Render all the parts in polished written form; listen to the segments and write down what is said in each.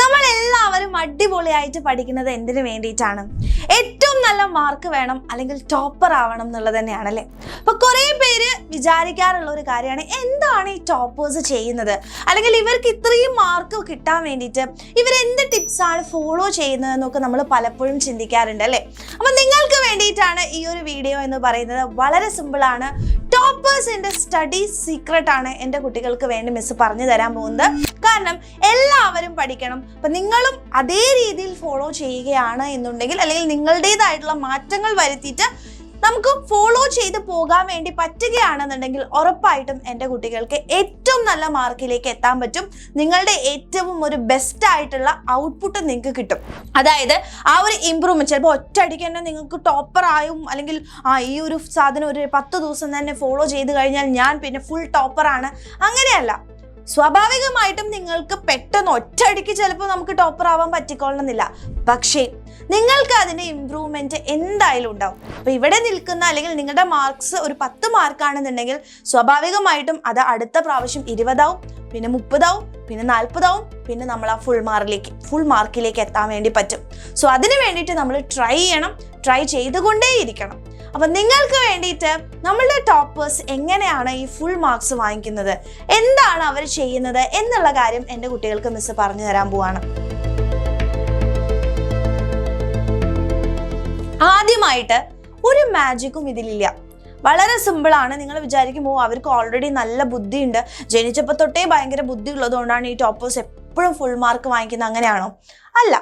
നമ്മളെല്ലാവരും അടിപൊളിയായിട്ട് പഠിക്കുന്നത് എന്തിനു വേണ്ടിയിട്ടാണ്? ഏറ്റവും നല്ല മാർക്ക് വേണം, അല്ലെങ്കിൽ ടോപ്പർ ആവണം എന്നുള്ളത് തന്നെയാണല്ലേ. അപ്പൊ കുറെ പേര് വിചാരിക്കാറുള്ള ഒരു കാര്യമാണ്, എന്താണ് ഈ ടോപ്പേഴ്സ് ചെയ്യുന്നത്, അല്ലെങ്കിൽ ഇവർക്ക് ഇത്രയും മാർക്ക് കിട്ടാൻ വേണ്ടിയിട്ട് ഇവരെന്ത് ടിപ്സാണ് ഫോളോ ചെയ്യുന്നത് എന്നൊക്കെ നമ്മൾ പലപ്പോഴും ചിന്തിക്കാറുണ്ട് അല്ലേ. അപ്പൊ നിങ്ങൾക്ക് വേണ്ടിയിട്ടാണ് ഈ ഒരു വീഡിയോ എന്ന് പറയുന്നത്. വളരെ സിമ്പിളാണ്. ടോപ്പേഴ്സിന്റെ സ്റ്റഡി സീക്രട്ട് ആണ് എൻ്റെ കുട്ടികൾക്ക് വേണ്ടി മിസ് പറഞ്ഞു തരാൻ പോകുന്നത്. കാരണം എല്ലാവരും പഠിക്കണം. അപ്പൊ നിങ്ങളും അതേ രീതിയിൽ ഫോളോ ചെയ്യുകയാണ് എന്നുണ്ടെങ്കിൽ, അല്ലെങ്കിൽ നിങ്ങളുടേതായിട്ടുള്ള മാറ്റങ്ങൾ വരുത്തിയിട്ട് നമുക്ക് ഫോളോ ചെയ്ത് പോകാൻ വേണ്ടി പറ്റുകയാണെന്നുണ്ടെങ്കിൽ ഉറപ്പായിട്ടും എൻ്റെ കുട്ടികൾക്ക് ഏറ്റവും നല്ല മാർക്കിലേക്ക് എത്താൻ പറ്റും. നിങ്ങളുടെ ഏറ്റവും ഒരു ബെസ്റ്റ് ആയിട്ടുള്ള ഔട്ട്പുട്ട് നിങ്ങൾക്ക് കിട്ടും. അതായത് ആ ഒരു ഇമ്പ്രൂവ്മെന്റ് ചിലപ്പോൾ ഒറ്റയടിക്ക് തന്നെ നിങ്ങൾക്ക് ടോപ്പർ ആയും, അല്ലെങ്കിൽ ഈ ഒരു സാധനം ഒരു 10 ദിവസം തന്നെ ഫോളോ ചെയ്ത് കഴിഞ്ഞാൽ ഞാൻ പിന്നെ ഫുൾ ടോപ്പറാണ്, അങ്ങനെയല്ല. സ്വാഭാവികമായിട്ടും നിങ്ങൾക്ക് പെട്ടെന്ന് ഒറ്റയടിക്ക് ചിലപ്പോൾ നമുക്ക് ടോപ്പർ ആവാൻ പറ്റിക്കൊള്ളണമെന്നില്ല. പക്ഷേ നിങ്ങൾക്ക് അതിൻ്റെ ഇമ്പ്രൂവ്മെന്റ് എന്തായാലും ഉണ്ടാവും. അപ്പൊ ഇവിടെ നിൽക്കുന്ന, അല്ലെങ്കിൽ നിങ്ങളുടെ മാർക്സ് ഒരു 10 മാർക്കാണെന്നുണ്ടെങ്കിൽ സ്വാഭാവികമായിട്ടും അത് അടുത്ത പ്രാവശ്യം 20 ആവും, പിന്നെ 30 ആവും, പിന്നെ 40 ആവും, പിന്നെ നമ്മൾ ആ ഫുൾ മാർക്കിലേക്ക് എത്താൻ വേണ്ടി പറ്റും. സോ അതിന് വേണ്ടിയിട്ട് നമ്മൾ ട്രൈ ചെയ്യണം, ട്രൈ ചെയ്തുകൊണ്ടേയിരിക്കണം. അപ്പം നിങ്ങൾക്ക് വേണ്ടിയിട്ട് നമ്മളുടെ ടോപ്പേഴ്സ് എങ്ങനെയാണ് ഈ ഫുൾ മാർക്സ് വാങ്ങിക്കുന്നത്, എന്താണ് അവർ ചെയ്യുന്നത് എന്നുള്ള കാര്യം എൻ്റെ കുട്ടികൾക്ക് മിസ് പറഞ്ഞു തരാൻ പോവാണ്. ആദ്യമായിട്ട് ഒരു മാജിക്കും ഇതിലില്ല. വളരെ സിമ്പിളാണ്. നിങ്ങൾ വിചാരിക്കുമ്പോൾ അവർക്ക് ഓൾറെഡി നല്ല ബുദ്ധിയുണ്ട്, ജനിച്ചപ്പോൾ തൊട്ടേ ഭയങ്കര ബുദ്ധി ഉള്ളതുകൊണ്ടാണ് ഈ ടോപ്പേഴ്സ് എപ്പോഴും ഫുൾ മാർക്ക് വാങ്ങിക്കുന്നത്, അങ്ങനെയാണോ? അല്ല,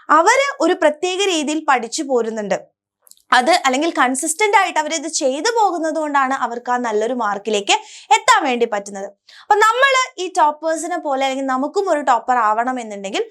അവർ ഒരു പ്രത്യേക രീതിയിൽ പഠിച്ചു പോരുന്നുണ്ട്. അത് അല്ലെങ്കിൽ കൺസിസ്റ്റന്റ് ആയിട്ട് അവരിത് ചെയ്തു പോകുന്നത് കൊണ്ടാണ് അവർക്ക് ആ നല്ലൊരു മാർക്കിലേക്ക് എത്താൻ വേണ്ടി പറ്റുന്നത്. അപ്പൊ നമ്മൾ ഈ ടോപ്പേഴ്സിനെ പോലെ, അല്ലെങ്കിൽ നമുക്കും ഒരു ടോപ്പർ ആവണം എന്നുണ്ടെങ്കിൽ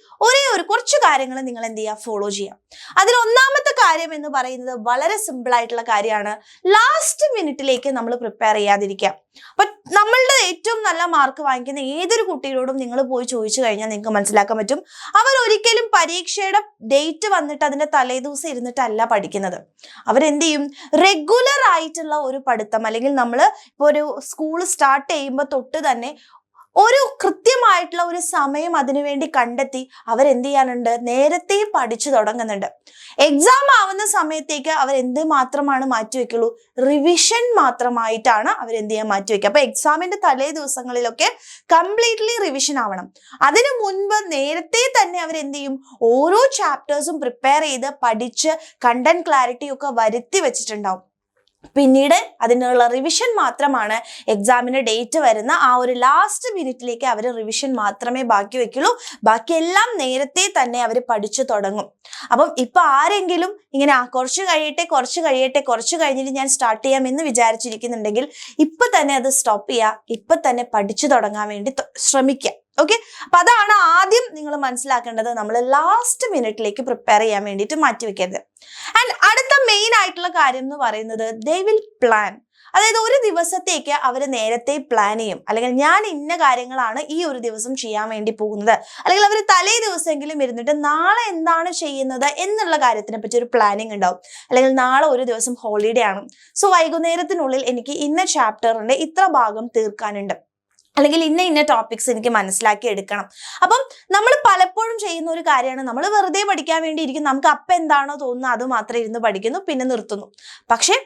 കുറച്ച് കാര്യങ്ങൾ നിങ്ങൾ എന്ത് ചെയ്യുക, ഫോളോ ചെയ്യാം. അതിൽ ഒന്നാമത്തെ കാര്യം എന്ന് പറയുന്നത് വളരെ സിമ്പിൾ ആയിട്ടുള്ള കാര്യമാണ്. ലാസ്റ്റ് മിനിറ്റിലേക്ക് നമ്മൾ പ്രിപ്പയർ ചെയ്യാതിരിക്കുക. അപ്പൊ നമ്മളുടെ ഏറ്റവും നല്ല മാർക്ക് വാങ്ങിക്കുന്ന ഏതൊരു കുട്ടിയോടും നിങ്ങൾ പോയി ചോദിച്ചു കഴിഞ്ഞാൽ നിങ്ങൾക്ക് മനസ്സിലാക്കാൻ പറ്റും, അവർ ഒരിക്കലും പരീക്ഷയുടെ ഡേറ്റ് വന്നിട്ട് അതിന്റെ തലേദിവസം ഇരുന്നിട്ടല്ല പഠിക്കുന്നത്. അവരെന്ത് ചെയ്യും, റെഗുലർ ആയിട്ടുള്ള ഒരു പഠിത്തം, അല്ലെങ്കിൽ നമ്മൾ ഇപ്പോൾ ഒരു സ്കൂൾ സ്റ്റാർട്ട് ചെയ്യുമ്പോൾ തൊട്ട് തന്നെ ഒരു കൃത്യമായിട്ടുള്ള ഒരു സമയം അതിനുവേണ്ടി കണ്ടെത്തി അവരെന്ത് ചെയ്യാനുണ്ട്, നേരത്തെ പഠിച്ചു തുടങ്ങുന്നുണ്ട്. എക്സാം ആവുന്ന സമയത്തേക്ക് അവർ എന്ത് മാത്രമാണ് മാറ്റിവെക്കുള്ളൂ, റിവിഷൻ മാത്രമായിട്ടാണ് അവരെന്ത് ചെയ്യാൻ മാറ്റിവെക്കുക. അപ്പൊ എക്സാമിന്റെ തലേ ദിവസങ്ങളിലൊക്കെ കംപ്ലീറ്റ്ലി റിവിഷൻ ആവണം. അതിനു മുൻപ് നേരത്തെ തന്നെ അവരെന്ത് ചെയ്യും, ഓരോ ചാപ്റ്റേഴ്സും പ്രിപ്പയർ ചെയ്ത് പഠിച്ച് കണ്ടന്റ് ക്ലാരിറ്റി ഒക്കെ വരുത്തി വെച്ചിട്ടുണ്ടാവും. പിന്നീട് അതിനുള്ള റിവിഷൻ മാത്രമാണ് എക്സാമിന് ഡേറ്റ് വരുന്ന ആ ഒരു ലാസ്റ്റ് മിനിറ്റിലേക്ക് അവർ റിവിഷൻ മാത്രമേ ബാക്കി വെക്കുള്ളൂ. ബാക്കിയെല്ലാം നേരത്തെ തന്നെ അവർ പഠിച്ചു തുടങ്ങും. അപ്പം ഇപ്പൊ ആരെങ്കിലും ഇങ്ങനെ കുറച്ച് കഴിഞ്ഞിട്ട് ഞാൻ സ്റ്റാർട്ട് ചെയ്യാം എന്ന് വിചാരിച്ചിരിക്കുന്നുണ്ടെങ്കിൽ ഇപ്പൊ തന്നെ അത് സ്റ്റോപ്പ് ചെയ്യുക, ഇപ്പൊ തന്നെ പഠിച്ചു തുടങ്ങാൻ വേണ്ടി ശ്രമിക്കുക. ഓക്കെ, അപ്പൊ അതാണ് ആദ്യം നിങ്ങൾ മനസ്സിലാക്കേണ്ടത്. നമ്മൾ ലാസ്റ്റ് മിനിറ്റിലേക്ക് പ്രിപ്പയർ ചെയ്യാൻ വേണ്ടിയിട്ട് മാറ്റിവെക്കരുത്. ആൻഡ് അടുത്ത മെയിൻ ആയിട്ടുള്ള കാര്യം എന്ന് പറയുന്നത്, ദേ വിൽ പ്ലാൻ. അതായത് ഒരു ദിവസത്തേക്ക് അവർ നേരത്തെ പ്ലാൻ ചെയ്യും. അല്ലെങ്കിൽ ഞാൻ ഇന്ന കാര്യങ്ങളാണ് ഈ ഒരു ദിവസം ചെയ്യാൻ വേണ്ടി പോകുന്നത്, അല്ലെങ്കിൽ അവർ തലേ ദിവസമെങ്കിലും ഇരുന്നിട്ട് നാളെ എന്താണ് ചെയ്യുന്നത് എന്നുള്ള കാര്യത്തിനെ പറ്റി ഒരു പ്ലാനിങ് ഉണ്ടാവും. അല്ലെങ്കിൽ നാളെ ഒരു ദിവസം ഹോളിഡേ ആണ്, സോ വൈകുന്നേരത്തിനുള്ളിൽ എനിക്ക് ഇന്ന ചാപ്റ്ററിന്റെ ഇത്ര ഭാഗം തീർക്കാനുണ്ട്, അല്ലെങ്കിൽ ഇന്ന ടോപ്പിക്സ് എനിക്ക് മനസ്സിലാക്കി എടുക്കണം. അപ്പം നമ്മൾ പലപ്പോഴും ചെയ്യുന്ന ഒരു കാര്യമാണ്, നമ്മൾ വെറുതെ പഠിക്കാൻ വേണ്ടി ഇരിക്കും. നമുക്ക് അപ്പം എന്താണോ തോന്നുന്നത് അത് മാത്രം ഇരുന്ന് പഠിക്കുന്നു, പിന്നെ നിർത്തുന്നു. പക്ഷെ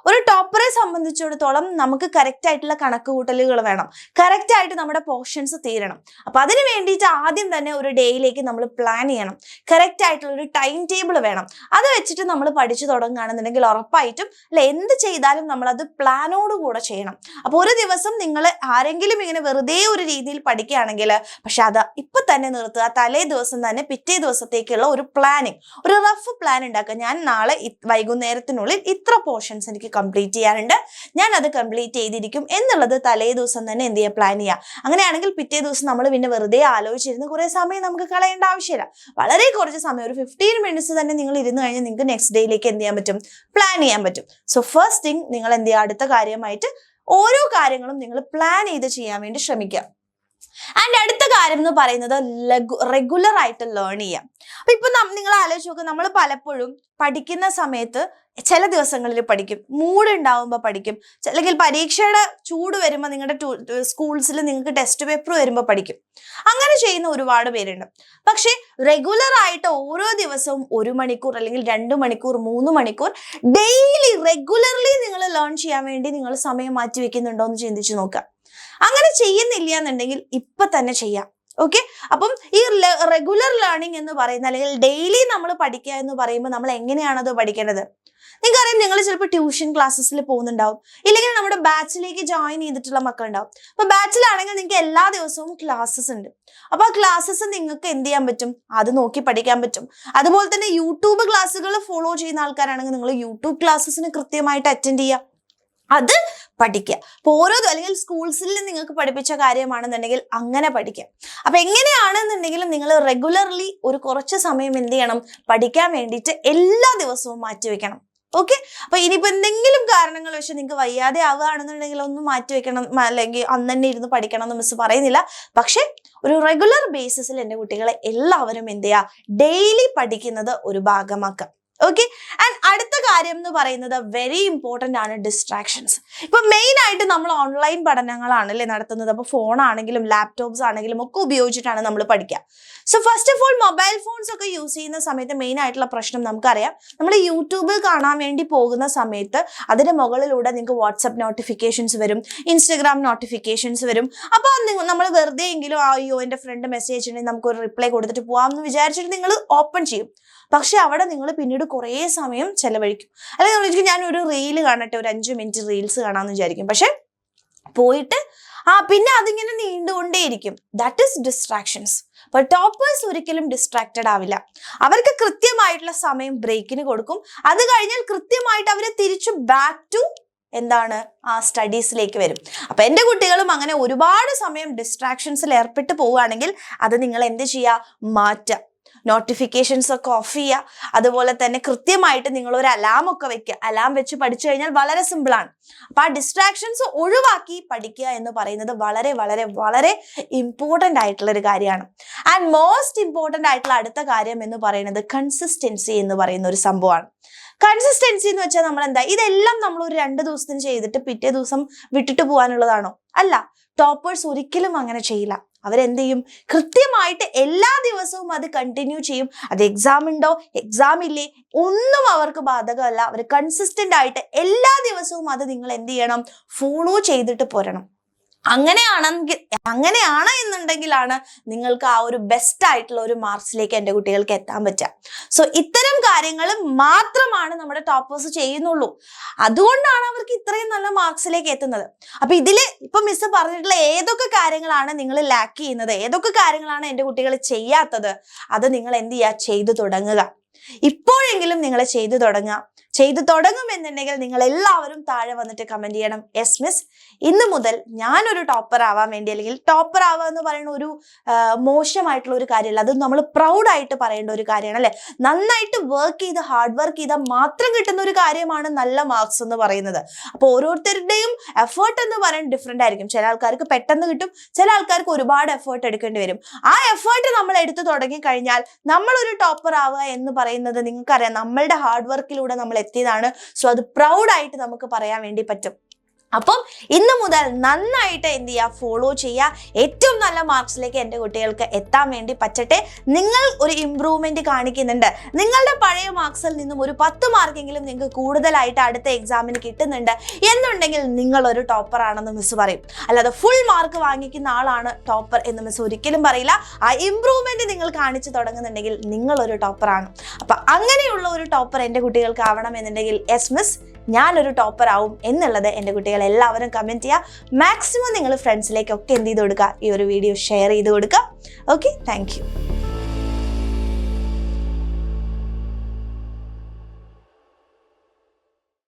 ഒരു ടോപ്പറെ സംബന്ധിച്ചിടത്തോളം നമുക്ക് കറക്റ്റ് ആയിട്ടുള്ള കണക്കുകൂട്ടലുകൾ വേണം, കറക്റ്റ് ആയിട്ട് നമ്മുടെ പോർഷൻസ് തീരണം. അപ്പൊ അതിന് വേണ്ടിയിട്ട് ആദ്യം തന്നെ ഒരു ഡേയിലേക്ക് നമ്മൾ പ്ലാൻ ചെയ്യണം, കറക്റ്റ് ആയിട്ടുള്ള ഒരു ടൈം ടേബിൾ വേണം. അത് വെച്ചിട്ട് നമ്മൾ പഠിച്ചു തുടങ്ങുകയാണെന്നുണ്ടെങ്കിൽ ഉറപ്പായിട്ടും എന്ത് ചെയ്താലും നമ്മൾ അത് പ്ലാനോട് കൂടെ ചെയ്യണം. അപ്പൊ ഒരു ദിവസം നിങ്ങൾ ആരെങ്കിലും ഇങ്ങനെ വെറുതെ ഒരു രീതിയിൽ പഠിക്കുകയാണെങ്കിൽ, പക്ഷെ അത് ഇപ്പൊ തന്നെ നിർത്തുക. തലേ ദിവസം തന്നെ പിറ്റേ ദിവസത്തേക്കുള്ള ഒരു പ്ലാനിങ്, ഒരു റഫ് പ്ലാൻ ഉണ്ടാക്കുക. ഞാൻ നാളെ വൈകുന്നേരത്തിനുള്ളിൽ ഇത്ര പോർഷൻസ് എനിക്ക് കംപ്ലീറ്റ് ചെയ്യാനുണ്ട്, ഞാൻ അത് കംപ്ലീറ്റ് ചെയ്തിരിക്കും എന്നുള്ളത് തലേ ദിവസം തന്നെ എന്ത് ചെയ്യുക, പ്ലാൻ ചെയ്യുക. അങ്ങനെയാണെങ്കിൽ പിറ്റേ ദിവസം നമ്മൾ പിന്നെ വെറുതെ ആലോചിച്ചിരുന്ന് കുറെ സമയം നമുക്ക് കളയേണ്ട ആവശ്യമില്ല. വളരെ കുറച്ച് സമയം, ഒരു 15 മിനിറ്റ്സ് തന്നെ നിങ്ങൾ ഇരുന്ന് കഴിഞ്ഞാൽ നിങ്ങൾക്ക് നെക്സ്റ്റ് ഡേയിലേക്ക് എന്ത് ചെയ്യാൻ പറ്റും, പ്ലാൻ ചെയ്യാൻ പറ്റും. സോ ഫസ്റ്റ് തിങ് നിങ്ങൾ എന്ത് ചെയ്യുക, അടുത്ത കാര്യമായിട്ട് ഓരോ കാര്യങ്ങളും നിങ്ങൾ പ്ലാൻ ചെയ്ത് ചെയ്യാൻ വേണ്ടി ശ്രമിക്കുക. ആൻഡ് അടുത്ത കാര്യം എന്ന് പറയുന്നത് റെഗുലർ ആയിട്ട് ലേൺ ചെയ്യാം. അപ്പൊ ഇപ്പൊ നിങ്ങൾ ആലോചിച്ച് നോക്കുക, നമ്മൾ പലപ്പോഴും പഠിക്കുന്ന സമയത്ത് ചില ദിവസങ്ങളിൽ പഠിക്കും, മൂഡ് ഉണ്ടാവുമ്പോൾ പഠിക്കും, അല്ലെങ്കിൽ പരീക്ഷയുടെ ചൂട് വരുമ്പോൾ നിങ്ങളുടെ സ്കൂൾസിൽ നിങ്ങൾക്ക് ടെസ്റ്റ് പേപ്പർ വരുമ്പോൾ പഠിക്കും. അങ്ങനെ ചെയ്യുന്ന ഒരുപാട് പേരുണ്ട്. പക്ഷെ റെഗുലർ ആയിട്ട് ഓരോ ദിവസവും 1 മണിക്കൂർ അല്ലെങ്കിൽ 2 മണിക്കൂർ 3 മണിക്കൂർ ഡെയിലി റെഗുലർലി നിങ്ങൾ ലേൺ ചെയ്യാൻ വേണ്ടി നിങ്ങൾ സമയം മാറ്റി വെക്കുന്നുണ്ടോ എന്ന് ചിന്തിച്ചു നോക്കുക. അങ്ങനെ ചെയ്യുന്നില്ല എന്നുണ്ടെങ്കിൽ ഇപ്പൊ തന്നെ ചെയ്യാം. ഓക്കെ, അപ്പം ഈ റെഗുലർ ലേണിംഗ് എന്ന് പറയുന്ന അല്ലെങ്കിൽ ഡെയിലി നമ്മൾ പഠിക്കുക എന്ന് പറയുമ്പോൾ നമ്മൾ എങ്ങനെയാണത് പഠിക്കേണ്ടത്? നിങ്ങൾക്കറിയാം, നിങ്ങൾ ചിലപ്പോൾ ട്യൂഷൻ ക്ലാസ്സസിൽ പോകുന്നുണ്ടാവും, ഇല്ലെങ്കിൽ നമ്മുടെ ബാച്ചിലേക്ക് ജോയിൻ ചെയ്തിട്ടുള്ള മക്കളുണ്ടാവും. അപ്പൊ ബാച്ചിലാണെങ്കിൽ നിങ്ങൾക്ക് എല്ലാ ദിവസവും ക്ലാസ്സസ് ഉണ്ട്. അപ്പൊ ആ ക്ലാസ്സസ് നിങ്ങൾക്ക് എന്ത് ചെയ്യാൻ പറ്റും? അത് നോക്കി പഠിക്കാൻ പറ്റും. അതുപോലെ തന്നെ യൂട്യൂബ് ക്ലാസ്സുകൾ ഫോളോ ചെയ്യുന്ന ആൾക്കാരാണെങ്കിൽ നിങ്ങൾ യൂട്യൂബ് ക്ലാസ്സസിന് കൃത്യമായിട്ട് അറ്റൻഡ് ചെയ്യുക, അത് പഠിക്കുക. അപ്പോൾ അല്ലെങ്കിൽ സ്കൂൾസിൽ നിങ്ങൾക്ക് പഠിപ്പിച്ച കാര്യമാണെന്നുണ്ടെങ്കിൽ അങ്ങനെ പഠിക്കുക. അപ്പൊ എങ്ങനെയാണെന്നുണ്ടെങ്കിലും നിങ്ങൾ റെഗുലർലി ഒരു കുറച്ച് സമയം എന്ത് ചെയ്യണം? പഠിക്കാൻ വേണ്ടിയിട്ട് എല്ലാ ദിവസവും മാറ്റിവെക്കണം. ഓക്കെ, അപ്പൊ ഇനിയിപ്പോ എന്തെങ്കിലും കാരണങ്ങൾ വെച്ച് നിങ്ങൾക്ക് വയ്യാതെ ആവുകയാണെന്നുണ്ടെങ്കിൽ ഒന്ന് മാറ്റിവെക്കണം, അല്ലെങ്കിൽ അന്ന് തന്നെ ഇരുന്ന് പഠിക്കണം എന്ന് മിസ് പറയുന്നില്ല. പക്ഷെ ഒരു റെഗുലർ ബേസിസിൽ എൻ്റെ കുട്ടികളെ എല്ലാവരും എന്ത് ചെയ്യുക? ഡെയിലി പഠിക്കുന്നത് ഒരു ഭാഗമാക്കുക. ഓക്കെ, ആൻഡ് അടുത്ത കാര്യം എന്ന് പറയുന്നത് വെരി ഇമ്പോർട്ടൻ്റ് ആണ് ഡിസ്ട്രാക്ഷൻസ്. ഇപ്പൊ മെയിൻ ആയിട്ട് നമ്മൾ ഓൺലൈൻ പഠനങ്ങളാണല്ലേ നടത്തുന്നത്. അപ്പൊ ഫോണാണെങ്കിലും ലാപ്ടോപ്സ് ആണെങ്കിലും ഒക്കെ ഉപയോഗിച്ചിട്ടാണ് നമ്മൾ പഠിക്കുക. So first of all mobile phones ഒക്കെ യൂസ് ചെയ്യുന്ന സമയത്ത് മെയിൻ ആയിട്ടുള്ള പ്രശ്നം നമുക്കറിയാം. നമ്മൾ യൂട്യൂബിൽ കാണാൻ വേണ്ടി പോകുന്ന സമയത്ത് അതിന്റെ മുകളിലൂടെ നിങ്ങൾക്ക് വാട്സപ്പ് നോട്ടിഫിക്കേഷൻസ് വരും, ഇൻസ്റ്റഗ്രാം നോട്ടിഫിക്കേഷൻസ് വരും. അപ്പൊ നമ്മൾ വെറുതെ എങ്കിലും അയ്യോ എൻ്റെ ഫ്രണ്ട് മെസ്സേജ് അയച്ചിട്ടുണ്ടെങ്കിൽ നമുക്ക് ഒരു റിപ്ലൈ കൊടുത്തിട്ട് പോകാം എന്ന് വിചാരിച്ചിട്ട് നിങ്ങൾ ഓപ്പൺ ചെയ്യും. പക്ഷെ അവിടെ നിങ്ങൾ പിന്നീട് കുറേ സമയം ചെലവഴിക്കും. അല്ലെങ്കിൽ ഞാൻ ഒരു റീല് കാണട്ടെ, ഒരു 5 മിനിറ്റ് റീൽസ് കാണാമെന്ന് വിചാരിക്കും. പക്ഷെ പോയിട്ട് പിന്നെ അതിങ്ങനെ നീണ്ടുകൊണ്ടേയിരിക്കും. That is distractions. അപ്പോൾ ടോപ്പേഴ്സ് ഒരിക്കലും ഡിസ്ട്രാക്റ്റഡ് ആവില്ല. അവർക്ക് കൃത്യമായിട്ടുള്ള സമയം ബ്രേക്കിന് കൊടുക്കും. അത് കഴിഞ്ഞാൽ കൃത്യമായിട്ട് അവർ തിരിച്ചു ബാക്ക് ടു സ്റ്റഡീസിലേക്ക് വരും. അപ്പൊ എൻ്റെ കുട്ടികളും അങ്ങനെ ഒരുപാട് സമയം ഡിസ്ട്രാക്ഷൻസിൽ ഏർപ്പെട്ട് പോവുകയാണെങ്കിൽ അത് നിങ്ങൾ എന്ത് ചെയ്യുക? മാറ്റുക. നോട്ടിഫിക്കേഷൻസ് ഒക്കെ ഓഫ് ചെയ്യുക. അതുപോലെ തന്നെ കൃത്യമായിട്ട് നിങ്ങൾ ഒരു അലാം ഒക്കെ വെക്കുക. അലാം വെച്ച് പഠിച്ചു കഴിഞ്ഞാൽ വളരെ സിമ്പിളാണ്. അപ്പൊ ആ ഡിസ്ട്രാക്ഷൻസ് ഒഴിവാക്കി പഠിക്കുക എന്ന് പറയുന്നത് വളരെ വളരെ വളരെ ഇമ്പോർട്ടൻ്റ് ആയിട്ടുള്ള ഒരു കാര്യമാണ്. ആൻഡ് മോസ്റ്റ് ഇമ്പോർട്ടൻ്റ് ആയിട്ടുള്ള അടുത്ത കാര്യം എന്ന് പറയുന്നത് കൺസിസ്റ്റൻസി എന്ന് പറയുന്ന ഒരു സംഭവമാണ്. കൺസിസ്റ്റൻസി എന്ന് വെച്ചാൽ നമ്മൾ എന്താ, ഇതെല്ലാം നമ്മൾ ഒരു 2 ദിവസത്തിന് ചെയ്തിട്ട് പിറ്റേ ദിവസം വിട്ടിട്ട് പോകാനുള്ളതാണോ? അല്ല. ടോപ്പേഴ്സ് ഒരിക്കലും അങ്ങനെ ചെയ്യില്ല. അവരെന്ത് ചെയ്യും? കൃത്യമായിട്ട് എല്ലാ ദിവസവും അത് കണ്ടിന്യൂ ചെയ്യും. അത് എക്സാം ഉണ്ടോ എക്സാം ഇല്ലേ ഒന്നും അവർക്ക് ബാധകമല്ല. അവർ കൺസിസ്റ്റന്റ് ആയിട്ട് എല്ലാ ദിവസവും അത് നിങ്ങൾ എന്ത് ചെയ്യണം? ഫോളോ ചെയ്തിട്ട് പോരണം. അങ്ങനെയാണ് എന്നുണ്ടെങ്കിലാണ് നിങ്ങൾക്ക് ആ ഒരു ബെസ്റ്റ് ആയിട്ടുള്ള ഒരു മാർക്സിലേക്ക് എൻ്റെ കുട്ടികൾക്ക് എത്താൻ പറ്റുക. സോ ഇത്തരം കാര്യങ്ങൾ മാത്രമാണ് നമ്മുടെ ടോപ്പേഴ്സ് ചെയ്യുന്നുള്ളൂ. അതുകൊണ്ടാണ് അവർക്ക് ഇത്രയും നല്ല മാർക്സിലേക്ക് എത്തുന്നത്. അപ്പൊ ഇപ്പൊ മിസ് പറഞ്ഞിട്ടുള്ള ഏതൊക്കെ കാര്യങ്ങളാണ് നിങ്ങൾ ലാക്ക് ചെയ്യുന്നത്, ഏതൊക്കെ കാര്യങ്ങളാണ് എൻ്റെ കുട്ടികൾ ചെയ്യാത്തത്, അത് നിങ്ങൾ എന്ത് ചെയ്യുക? ചെയ്തു തുടങ്ങുക. ഇപ്പോഴെങ്കിലും നിങ്ങൾ ചെയ്തു തുടങ്ങുമെന്നുണ്ടെങ്കിൽ നിങ്ങൾ എല്ലാവരും താഴെ വന്നിട്ട് കമന്റ് ചെയ്യണം, യെസ് മിസ് ഇന്ന് മുതൽ ഞാനൊരു ടോപ്പർ ആവാൻ വേണ്ടി, അല്ലെങ്കിൽ ടോപ്പർ ആവുക എന്ന് പറയുന്ന ഒരു മോശമായിട്ടുള്ള ഒരു കാര്യമല്ല, അത് നമ്മൾ പ്രൗഡായിട്ട് പറയേണ്ട ഒരു കാര്യമാണ് അല്ലെ. നന്നായിട്ട് ഹാർഡ് വർക്ക് ചെയ്താൽ മാത്രം കിട്ടുന്ന ഒരു കാര്യമാണ് നല്ല മാർക്സ് എന്ന് പറയുന്നത്. അപ്പോൾ ഓരോരുത്തരുടെയും എഫേർട്ട് എന്ന് പറയുന്നത് ഡിഫറെന്റ് ആയിരിക്കും. ചില ആൾക്കാർക്ക് പെട്ടെന്ന് കിട്ടും, ചില ആൾക്കാർക്ക് ഒരുപാട് എഫേർട്ട് എടുക്കേണ്ടി വരും. ആ എഫേർട്ട് നമ്മൾ എടുത്തു തുടങ്ങി കഴിഞ്ഞാൽ നമ്മളൊരു ടോപ്പർ ആവുക എന്ന് പറയുന്നത് നിങ്ങൾക്കറിയാം നമ്മളുടെ ഹാർഡ് വർക്കിലൂടെ നമ്മൾ എത്തിയതാണ്. സോ അത് പ്രൗഡായിട്ട് നമുക്ക് പറയാൻ വേണ്ടി പറ്റും. അപ്പം ഇന്ന് മുതൽ നന്നായിട്ട് എന്ത് ചെയ്യുക? ഫോളോ ചെയ്യുക. ഏറ്റവും നല്ല മാർക്സിലേക്ക് എൻ്റെ കുട്ടികൾക്ക് എത്താൻ വേണ്ടി പറ്റട്ടെ. നിങ്ങൾ ഒരു ഇംപ്രൂവ്മെന്റ് കാണിക്കുന്നുണ്ട്, നിങ്ങളുടെ പഴയ മാർക്സിൽ നിന്നും ഒരു 10 മാർക്കെങ്കിലും നിങ്ങൾക്ക് കൂടുതലായിട്ട് അടുത്ത എക്സാമിന് കിട്ടുന്നുണ്ട് എന്നുണ്ടെങ്കിൽ നിങ്ങൾ ഒരു ടോപ്പർ ആണെന്ന് മിസ് പറയും. അല്ലാതെ ഫുൾ മാർക്ക് വാങ്ങിക്കുന്ന ആളാണ് ടോപ്പർ എന്ന് മിസ് ഒരിക്കലും പറയില്ല. ആ ഇംപ്രൂവ്മെന്റ് നിങ്ങൾ കാണിച്ചു തുടങ്ങുന്നുണ്ടെങ്കിൽ നിങ്ങളൊരു ടോപ്പറാണ്. അപ്പൊ അങ്ങനെയുള്ള ഒരു ടോപ്പർ എൻ്റെ കുട്ടികൾക്ക് ആവണം എന്നുണ്ടെങ്കിൽ യെസ് മിസ് ഞാനൊരു ടോപ്പർ ആവും എന്നുള്ളത് എൻ്റെ കുട്ടികൾ എല്ലാവരും കമൻറ്റ് ചെയ്യുക. മാക്സിമം നിങ്ങൾ ഫ്രണ്ട്സിലേക്കൊക്കെ എന്ത് ചെയ്ത് കൊടുക്കുക? ഈ ഒരു വീഡിയോ ഷെയർ ചെയ്ത് കൊടുക്കുക. Okay, thank you.